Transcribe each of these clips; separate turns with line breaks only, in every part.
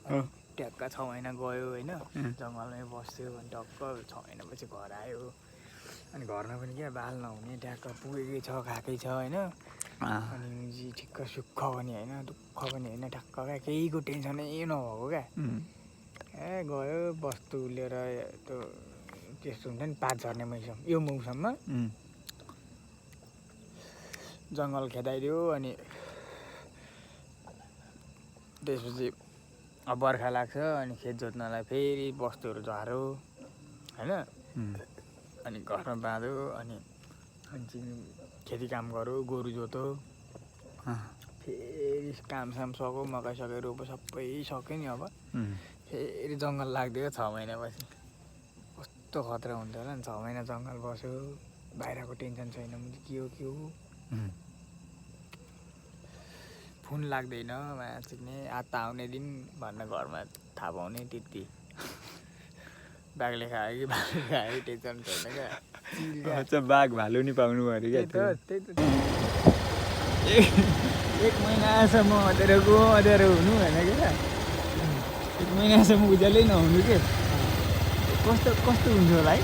ट्याक्क 6 महिना गयो होइन जङ्गलमै बस्यो अनि टक्क 6 महिनापछि घर आयो अनि घरमा पनि क्या बाल नहुने ट्याक्क पुगेकै छ खाएकै छ होइन अनि ठिक्क सुख पनि होइन दुःख पनि होइन ठ्याक्क क्या केहीको टेन्सनै नभएको क्या गयो वस्तु लिएर त्यो त्यस्तो हुन्छ नि पात झर्ने यो मौसममा जङ्गल खेदाइदियो अनि त्यसपछि अब बर्खा लाग्छ अनि खेत जोत्नलाई फेरि वस्तुहरू झार्यो होइन अनि घरमा बाँध्यो अनि खेती काम गर्यो गोरु जोत्यो फेरि कामसाम सक्यो मकै सकै रोप्यो सबै सक्यो नि अब फेरि जङ्गल लाग्दियो 6 महिनापछि कस्तो खतरा हुन्थ्यो होला नि 6 महिना जङ्गल बस्यो बाहिरको टेन्सन छैन के हो फोन लाग्दैन माया चिक्ने आत्ता आउने दिन भन्न घरमा थाहा पाउने त्यति बाघले खायो कि भालुले खायो टेन्सन छैन क्या
बाघ भालु नि पाउनु अरे क्या
त्यही त एक महिनासम्म अँध्यारो हुनु होइन क्या 1 महिनासम्म उज्यालै नहुनु के कस्तो हुन्छ होला है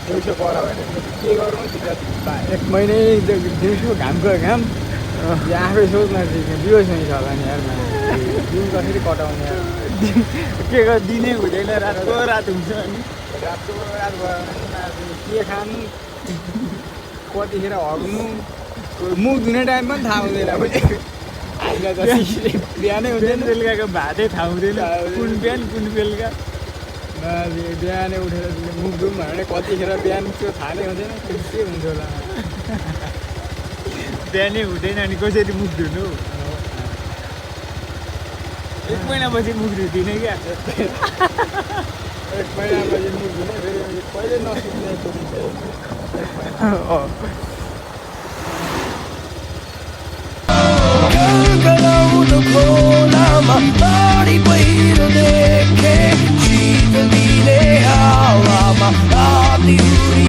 दिउँसो पर भने के गर्नु 1 महिनै दिउँसो घामको घाम आफै सोच्न बिहोस नै छ होला नि यार दिन कसरी कटाउने के दिनै हुँदैन रातको रात हुन्छ अनि रातको रात भयो के खानु कतिखेर हग्नु मुख धुने टाइम पनि थाहा हुँदैन हामीलाई त बिहानै हुँदैन बेलुकाको भातै थाहा हुँदैन कुन बिहान कुन बेलुका बिहानै उठेर मुख धुम भने कतिखेर बिहान त्यो थाहा नै हुँदैन के हुन्छ होला बिहानै हुँदैन अनि कसरी मुख धुनु 1 महिनापछि मुख धुदिनँ क्या 1 महिनापछि मुख धुने फेरि कहिले नसुक्ने